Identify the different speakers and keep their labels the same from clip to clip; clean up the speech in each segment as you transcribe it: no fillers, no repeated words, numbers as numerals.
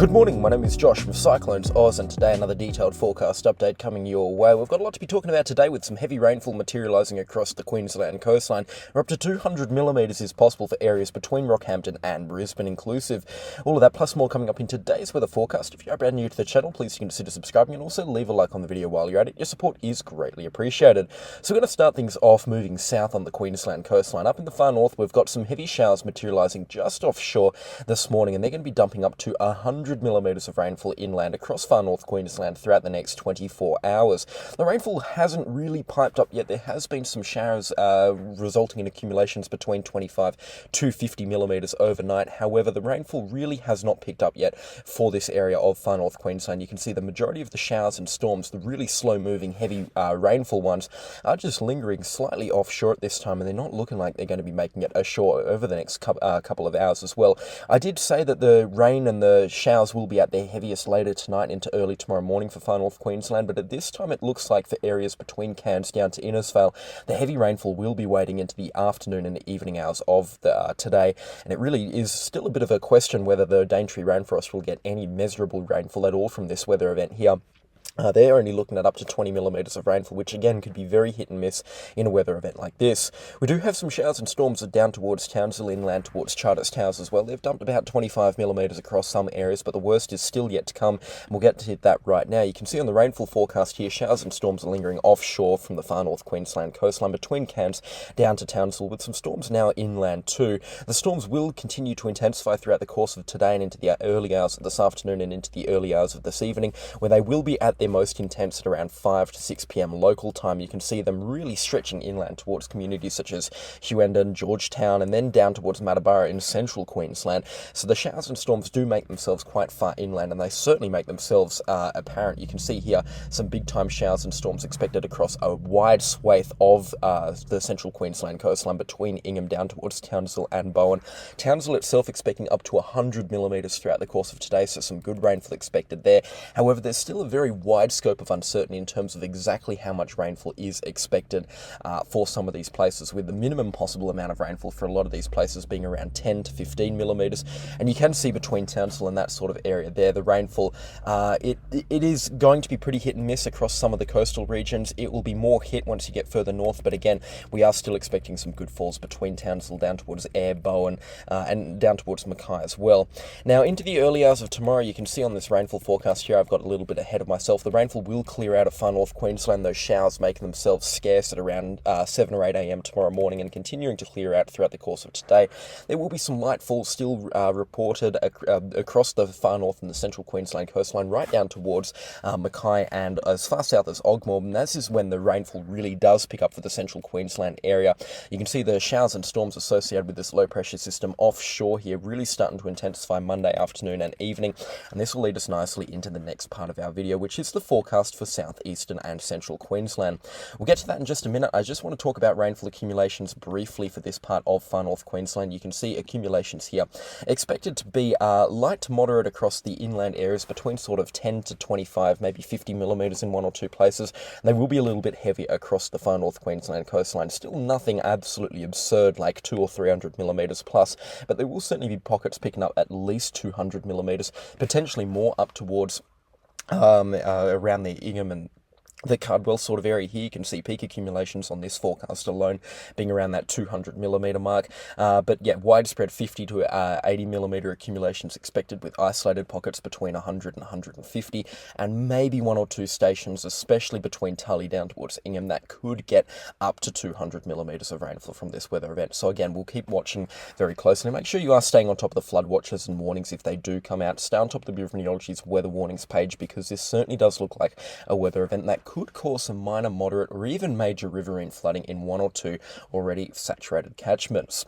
Speaker 1: Good morning, my name is Josh with CyclonesOZ, and today another detailed forecast update coming your way. We've got a lot to be talking about today with some heavy rainfall materialising across the Queensland coastline, where up to 200 millimetres is possible for areas between Rockhampton and Brisbane inclusive. All of that plus more coming up in today's weather forecast. If you are brand new to the channel, please consider subscribing and also leave a like on the video while you're at it. Your support is greatly appreciated. So we're going to start things off moving south on the Queensland coastline. Up in the far north, we've got some heavy showers materialising just offshore this morning, and they're going to be dumping up to 100 millimetres of rainfall inland across far north Queensland throughout the next 24 hours. The rainfall hasn't really piped up yet. There has been some showers resulting in accumulations between 25 to 50 millimetres overnight. However, the rainfall really has not picked up yet for this area of far north Queensland. You can see the majority of the showers and storms, the really slow moving heavy rainfall ones, are just lingering slightly offshore at this time, and they're not looking like they're going to be making it ashore over the next couple of hours as well. I did say that the rain and the showers will be at their heaviest later tonight into early tomorrow morning for far north Queensland, but at this time it looks like for areas between Cairns down to Innisfail, the heavy rainfall will be waiting into the afternoon and the evening hours of today, and it really is still a bit of a question whether the Daintree rainforest will get any measurable rainfall at all from this weather event here. They're only looking at up to 20 millimetres of rainfall, which again could be very hit and miss in a weather event like this. We do have some showers and storms down towards Townsville inland, towards Charters Towers as well. They've dumped about 25 millimetres across some areas, but the worst is still yet to come, and we'll get to hit that right now. You can see on the rainfall forecast here, showers and storms are lingering offshore from the far north Queensland coastline between Cairns down to Townsville, with some storms now inland too. The storms will continue to intensify throughout the course of today and into the early hours of this afternoon and into the early hours of this evening, where they will be at their most intense at around 5 to 6 p.m. local time. You can see them really stretching inland towards communities such as Huendon, Georgetown, and then down towards Matabara in central Queensland. So the showers and storms do make themselves quite far inland, and they certainly make themselves apparent. You can see here some big time showers and storms expected across a wide swathe of the central Queensland coastline between Ingham down towards Townsville and Bowen. Townsville itself expecting up to 100 millimetres throughout the course of today, so some good rainfall expected there. However, there's still a very wide scope of uncertainty in terms of exactly how much rainfall is expected for some of these places, with the minimum possible amount of rainfall for a lot of these places being around 10 to 15 millimetres. And you can see between Townsville and that sort of area there, the rainfall, it is going to be pretty hit and miss across some of the coastal regions. It will be more hit once you get further north, but again, we are still expecting some good falls between Townsville down towards Ayr, Bowen, and down towards Mackay as well. Now, into the early hours of tomorrow, you can see on this rainfall forecast here, I've got a little bit ahead of myself. The rainfall will clear out of far north Queensland, those showers making themselves scarce at around 7 or 8 a.m. tomorrow morning and continuing to clear out throughout the course of today. There will be some light falls still reported across the far north and the central Queensland coastline, right down towards Mackay and as far south as Ogmore, and this is when the rainfall really does pick up for the central Queensland area. You can see the showers and storms associated with this low pressure system offshore here really starting to intensify Monday afternoon and evening, and this will lead us nicely into the next part of our video, which is the forecast for southeastern and central Queensland. We'll get to that in just a minute. I just want to talk about rainfall accumulations briefly for this part of far north Queensland. You can see accumulations here expected to be light to moderate across the inland areas between sort of 10 to 25, maybe 50 millimetres in one or two places. And they will be a little bit heavier across the far north Queensland coastline. Still nothing absolutely absurd like 200 or 300 millimetres plus, but there will certainly be pockets picking up at least 200 millimetres, potentially more up towards around the Ingham and the Cardwell sort of area here. You can see peak accumulations on this forecast alone being around that 200 millimetre mark. But yeah, widespread 50 to 80 millimetre accumulations expected, with isolated pockets between 100 and 150, and maybe one or two stations, especially between Tully down towards Ingham, that could get up to 200 millimetres of rainfall from this weather event. So again, we'll keep watching very closely. Make sure you are staying on top of the flood watches and warnings if they do come out. Stay on top of the Bureau of Meteorology's weather warnings page, because this certainly does look like a weather event that could cause some minor, moderate, or even major riverine flooding in one or two already saturated catchments.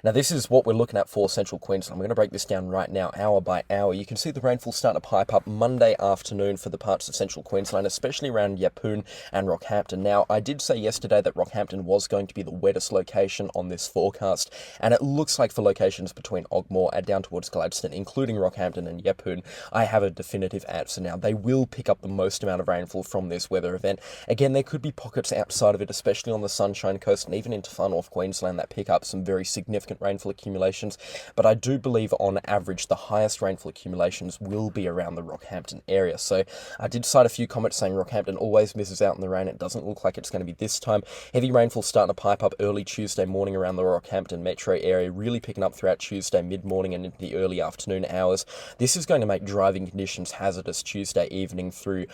Speaker 1: Now, this is what we're looking at for central Queensland. I'm going to break this down right now, hour by hour. You can see the rainfall starting to pipe up Monday afternoon for the parts of central Queensland, especially around Yeppoon and Rockhampton. Now, I did say yesterday that Rockhampton was going to be the wettest location on this forecast, and it looks like for locations between Ogmore and down towards Gladstone, including Rockhampton and Yeppoon, I have a definitive answer now. They will pick up the most amount of rainfall from this weather weather event. Again, there could be pockets outside of it, especially on the Sunshine Coast and even into far north Queensland, that pick up some very significant rainfall accumulations. But I do believe on average the highest rainfall accumulations will be around the Rockhampton area. So I did cite a few comments saying Rockhampton always misses out in the rain. It doesn't look like it's going to be this time. Heavy rainfall starting to pipe up early Tuesday morning around the Rockhampton metro area, really picking up throughout Tuesday mid-morning and into the early afternoon hours. This is going to make driving conditions hazardous Tuesday evening through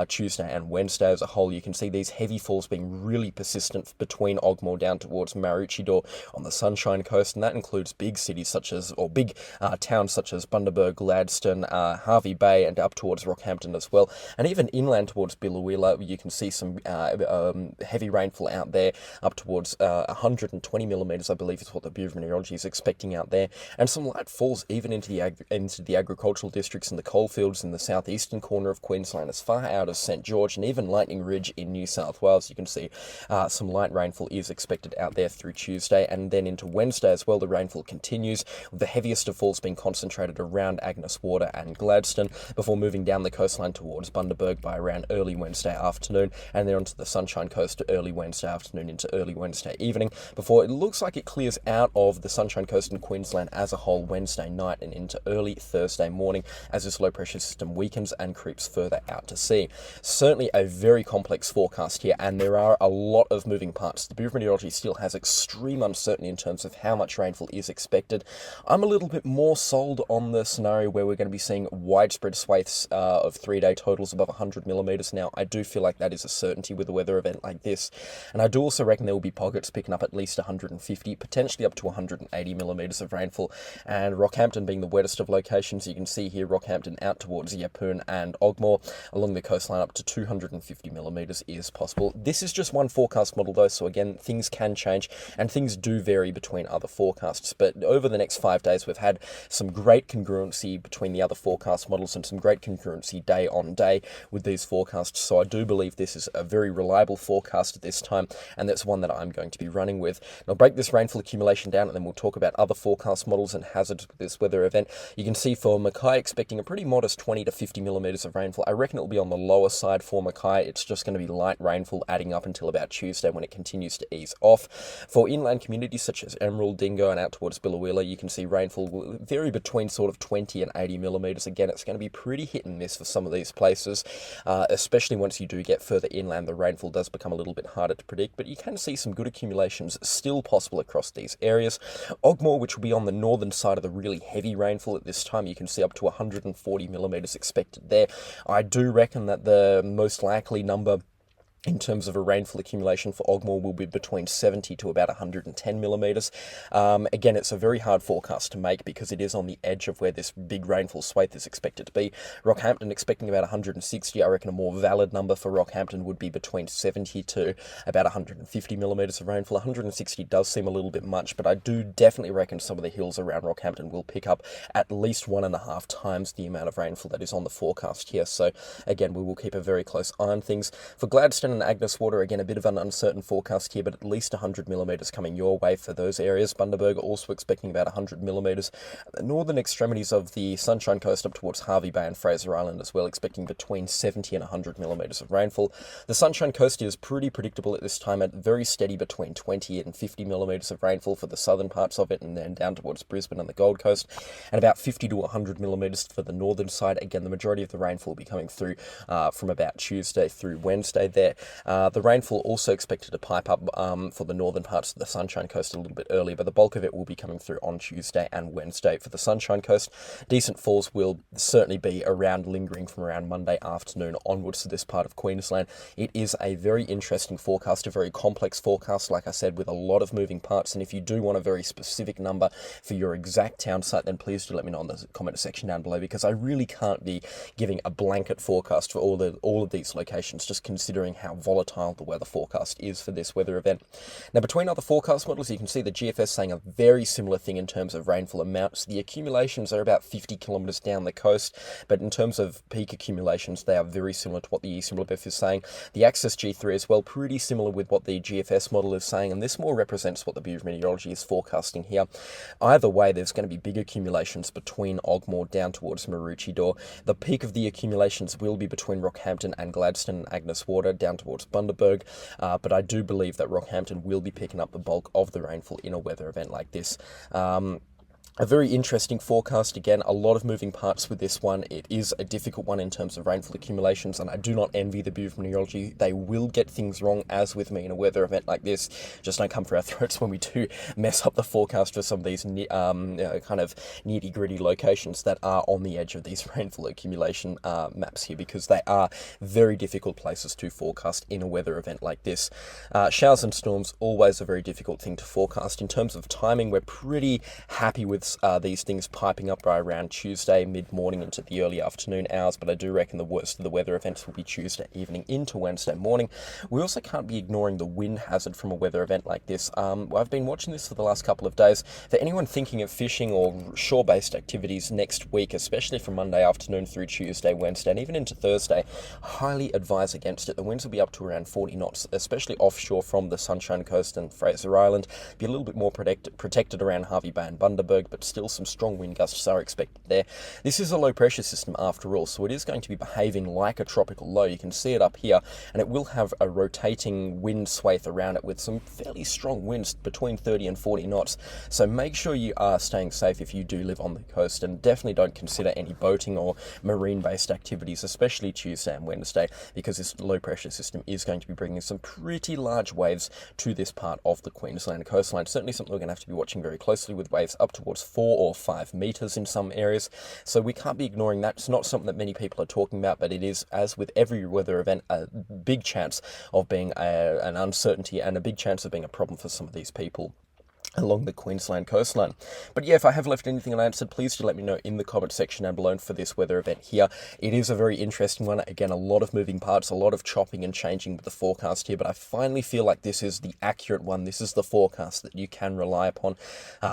Speaker 1: Tuesday and Wednesday as a whole. You can see these heavy falls being really persistent between Ogmore down towards Maroochydore on the Sunshine Coast, and that includes big cities such as, or big towns such as Bundaberg, Gladstone, Hervey Bay, and up towards Rockhampton as well. And even inland towards Billawheeler, you can see some heavy rainfall out there, up towards 120 millimetres, I believe is what the Bureau of Meteorology is expecting out there, and some light falls even into the agricultural districts and the coalfields in the southeastern corner of Queensland, as far out as St George and even Lightning Ridge in New South Wales. You can see some light rainfall is expected out there through Tuesday, and then into Wednesday as well. The rainfall continues, with the heaviest of falls being concentrated around Agnes Water and Gladstone, before moving down the coastline towards Bundaberg by around early Wednesday afternoon, and then onto the Sunshine Coast early Wednesday afternoon into early Wednesday evening, before it looks like it clears out of the Sunshine Coast and Queensland as a whole Wednesday night and into early Thursday morning as this low pressure system weakens and creeps further out to sea. Certainly a very complex forecast here, and there are a lot of moving parts. The Bureau of Meteorology still has extreme uncertainty in terms of how much rainfall is expected. I'm a little bit more sold on the scenario where we're going to be seeing widespread swathes of 3-day totals above 100 millimetres now. I do feel like that is a certainty with a weather event like this, and I do also reckon there will be pockets picking up at least 150, potentially up to 180 millimetres of rainfall, and Rockhampton being the wettest of locations. You can see here Rockhampton out towards Yeppoon and Ogmore along the coastline up to 250 millimetres is possible. This is just one forecast model though, so again, things can change and things do vary between other forecasts, but over the next 5 days we've had some great congruency between the other forecast models and some great congruency day on day with these forecasts, so I do believe this is a very reliable forecast at this time, and that's one that I'm going to be running with. And I'll break this rainfall accumulation down and then we'll talk about other forecast models and hazards with this weather event. You can see for Mackay expecting a pretty modest 20 to 50 millimetres of rainfall. I reckon it will be on the lower side for Mackay. It's just going to be light rainfall adding up until about Tuesday when it continues to ease off. For inland communities such as Emerald, Dingo and out towards Billawheeler, you can see rainfall will vary between sort of 20 and 80 millimetres. Again, it's going to be pretty hit and miss for some of these places, especially once you do get further inland. The rainfall does become a little bit harder to predict, but you can see some good accumulations still possible across these areas. Ogmore, which will be on the northern side of the really heavy rainfall at this time, you can see up to 140 millimetres expected there. I do reckon that the most likely number in terms of a rainfall accumulation for Ogmore will be between 70 to about 110 millimetres. Again, it's a very hard forecast to make because it is on the edge of where this big rainfall swathe is expected to be. Rockhampton expecting about 160. I reckon a more valid number for Rockhampton would be between 70 to about 150 millimetres of rainfall. 160 does seem a little bit much, but I do definitely reckon some of the hills around Rockhampton will pick up at least 1.5 times the amount of rainfall that is on the forecast here. So again, we will keep a very close eye on things. For Gladstone and Agnes Water, again, a bit of an uncertain forecast here, but at least 100 millimetres coming your way for those areas. Bundaberg also expecting about 100 millimetres. The northern extremities of the Sunshine Coast up towards Hervey Bay and Fraser Island as well, expecting between 70 and 100 millimetres of rainfall. The Sunshine Coast is pretty predictable at this time, at very steady between 20 and 50 millimetres of rainfall for the southern parts of it, and then down towards Brisbane and the Gold Coast, and about 50 to 100 millimetres for the northern side. Again, the majority of the rainfall will be coming through from about Tuesday through Wednesday there. The rainfall also expected to pipe up for the northern parts of the Sunshine Coast a little bit earlier, but the bulk of it will be coming through on Tuesday and Wednesday for the Sunshine Coast. Decent falls will certainly be around, lingering from around Monday afternoon onwards to this part of Queensland. It is a very interesting forecast, a very complex forecast, like I said, with a lot of moving parts, and if you do want a very specific number for your exact town site, then please do let me know in the comment section down below, because I really can't be giving a blanket forecast for all of these locations, just considering how how volatile the weather forecast is for this weather event. Now, between other forecast models, you can see the GFS saying a very similar thing in terms of rainfall amounts. The accumulations are about 50 kilometres down the coast, but in terms of peak accumulations, they are very similar to what the Eastern WebF is saying. The Access G3 as well, pretty similar with what the GFS model is saying, and this more represents what the Bureau of Meteorology is forecasting here. Either way, there's going to be big accumulations between Ogmore down towards Maroochydore. The peak of the accumulations will be between Rockhampton and Gladstone and Agnes Water down towards Bundaberg, but I do believe that Rockhampton will be picking up the bulk of the rainfall in a weather event like this. A very interesting forecast. Again, a lot of moving parts with this one. It is a difficult one in terms of rainfall accumulations, and I do not envy the Bureau of Meteorology. They will get things wrong, as with me in a weather event like this. Just don't come for our throats when we do mess up the forecast for some of these kind of nitty-gritty locations that are on the edge of these rainfall accumulation maps here, because they are very difficult places to forecast in a weather event like this. Showers and storms, always a very difficult thing to forecast. In terms of timing, we're pretty happy with these things piping up by around Tuesday mid-morning into the early afternoon hours, but I do reckon the worst of the weather events will be Tuesday evening into Wednesday morning. We also can't be ignoring the wind hazard from a weather event like this. I've been watching this for the last couple of days. For anyone thinking of fishing or shore-based activities next week, especially from Monday afternoon through Tuesday, Wednesday, and even into Thursday, highly advise against it. The winds will be up to around 40 knots, especially offshore from the Sunshine Coast and Fraser Island. Be a little bit more protected around Hervey Bay and Bundaberg, but still some strong wind gusts are expected there. This is a low pressure system after all, so it is going to be behaving like a tropical low. You can see it up here, and it will have a rotating wind swathe around it with some fairly strong winds between 30 and 40 knots. So make sure you are staying safe if you do live on the coast, and definitely don't consider any boating or marine based activities, especially Tuesday and Wednesday, because this low pressure system is going to be bringing some pretty large waves to this part of the Queensland coastline. Certainly something we're going to have to be watching very closely, with waves up towards 4 or 5 meters in some areas. So we can't be ignoring that. It's not something that many people are talking about, but it is, as with every weather event, a big chance of being an uncertainty and a big chance of being a problem for some of these people along the Queensland coastline. But yeah, if I have left anything unanswered, please do let me know in the comment section down below for this weather event here. It is a very interesting one. Again, a lot of moving parts, a lot of chopping and changing with the forecast here, but I finally feel like this is the accurate one. This is the forecast that you can rely upon.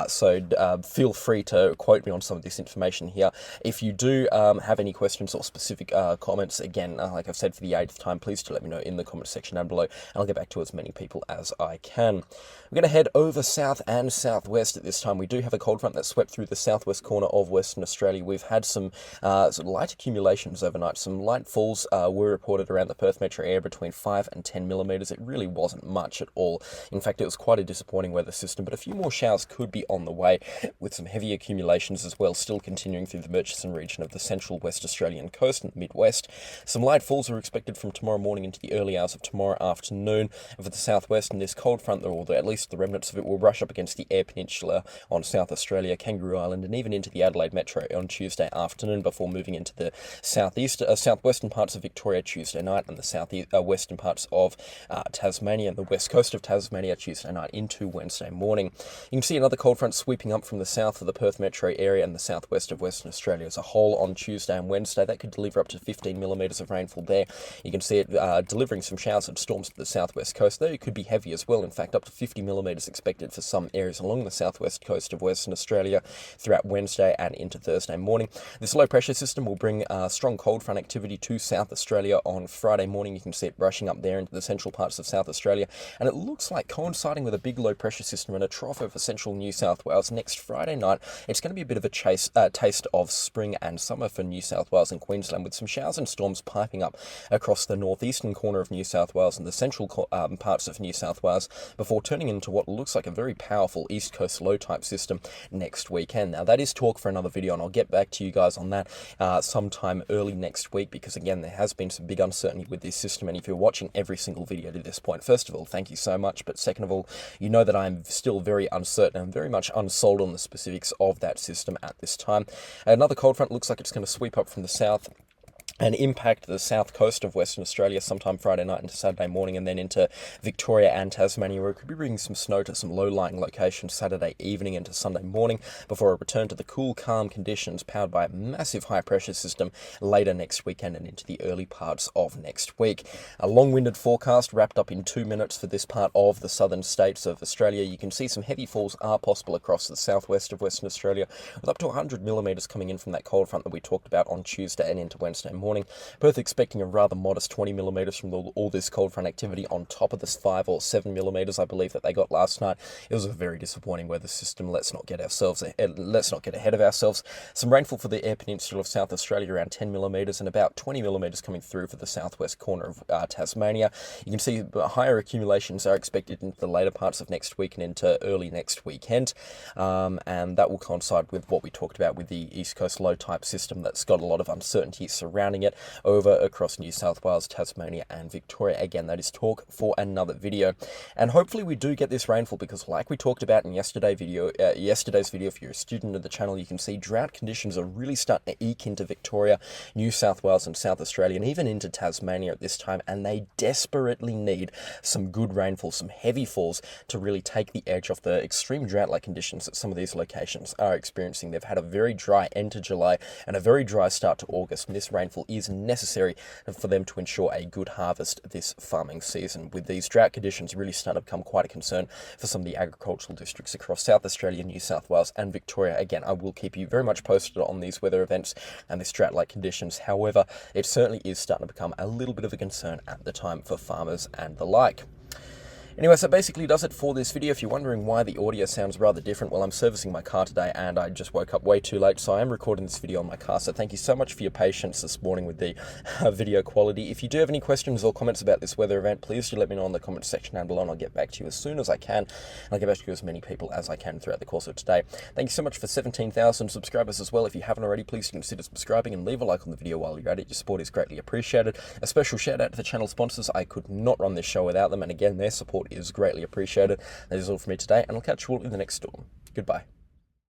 Speaker 1: So feel free to quote me on some of this information here. If you do have any questions or specific comments, again, like I've said for the 8th time, please do let me know in the comment section down below, and I'll get back to as many people as I can. We're going to head over south and southwest at this time. We do have a cold front that swept through the southwest corner of Western Australia. We've had some sort of light accumulations overnight. Some light falls were reported around the Perth metro area between 5 and 10 millimetres. It really wasn't much at all. In fact, it was quite a disappointing weather system, but a few more showers could be on the way, with some heavy accumulations as well still continuing through the Murchison region of the central West Australian coast and Midwest. Some light falls are expected from tomorrow morning into the early hours of tomorrow afternoon. For the southwest, and this cold front, or at least the remnants of it, will rush up against the Eyre Peninsula on South Australia, Kangaroo Island, and even into the Adelaide Metro on Tuesday afternoon, before moving into the southwestern parts of Victoria Tuesday night, and the western parts of Tasmania and the west coast of Tasmania Tuesday night into Wednesday morning. You can see another cold front sweeping up from the south of the Perth metro area and the southwest of Western Australia as a whole on Tuesday and Wednesday. That could deliver up to 15 millimetres of rainfall there. You can see it delivering some showers and storms to the southwest coast, though it could be heavy as well. In fact, up to 50 millimetres expected for some areas along the southwest coast of Western Australia throughout Wednesday and into Thursday morning. This low pressure system will bring strong cold front activity to South Australia on Friday morning. You can see it rushing up there into the central parts of South Australia, and it looks like coinciding with a big low pressure system and a trough over central New South Wales next Friday night. It's going to be a bit of a taste of spring and summer for New South Wales and Queensland, with some showers and storms piping up across the northeastern corner of New South Wales and the central parts of New South Wales, before turning into what looks like a very powerful east coast low type system next weekend. Now, that is talk for another video, and I'll get back to you guys on that sometime early next week, because again, there has been some big uncertainty with this system. And if you're watching every single video to this point, first of all, thank you so much, but second of all, you know that I'm still very uncertain and very much unsold on the specifics of that system at this time. Another cold front looks like it's going to sweep up from the south and impact the south coast of Western Australia sometime Friday night into Saturday morning, and then into Victoria and Tasmania, where it could be bringing some snow to some low-lying locations Saturday evening into Sunday morning, before a return to the cool, calm conditions powered by a massive high-pressure system later next weekend and into the early parts of next week. A long-winded forecast wrapped up in 2 minutes for this part of the southern states of Australia. You can see some heavy falls are possible across the southwest of Western Australia, with up to 100 millimetres coming in from that cold front that we talked about on Tuesday and into Wednesday morning. Perth expecting a rather modest 20 millimetres from all this cold front activity on top of this 5 or 7 millimetres I believe that they got last night. It was a very disappointing weather system. Let's not get ahead of ourselves. Some rainfall for the Eyre Peninsula of South Australia, around 10 millimetres, and about 20 millimetres coming through for the southwest corner of Tasmania. You can see higher accumulations are expected into the later parts of next week and into early next weekend, and that will coincide with what we talked about with the East Coast low type system that's got a lot of uncertainty surrounding it over across New South Wales, Tasmania and Victoria. Again, that is talk for another video, and hopefully we do get this rainfall, because like we talked about in yesterday's video, if you're a student of the channel, you can see drought conditions are really starting to eke into Victoria, New South Wales and South Australia, and even into Tasmania at this time, and they desperately need some good rainfall, some heavy falls to really take the edge off the extreme drought-like conditions that some of these locations are experiencing. They've had a very dry end to July and a very dry start to August, and this rainfall is necessary for them to ensure a good harvest this farming season, with these drought conditions really starting to become quite a concern for some of the agricultural districts across South Australia, New South Wales and Victoria. Again, I will keep you very much posted on these weather events and this drought-like conditions. However, it certainly is starting to become a little bit of a concern at the time for farmers and the like. Anyway, so basically does it for this video. If you're wondering why the audio sounds rather different, well, I'm servicing my car today and I just woke up way too late, so I am recording this video on my car. So thank you so much for your patience this morning with the video quality. If you do have any questions or comments about this weather event, please do let me know in the comment section down below, and I'll get back to you as soon as I can. And I'll get back to you as many people as I can throughout the course of today. Thank you so much for 17,000 subscribers as well. If you haven't already, please consider subscribing and leave a like on the video while you're at it. Your support is greatly appreciated. A special shout out to the channel sponsors. I could not run this show without them, and again, their support is greatly appreciated. That is all from me today, and I'll catch you all in the next storm. Goodbye.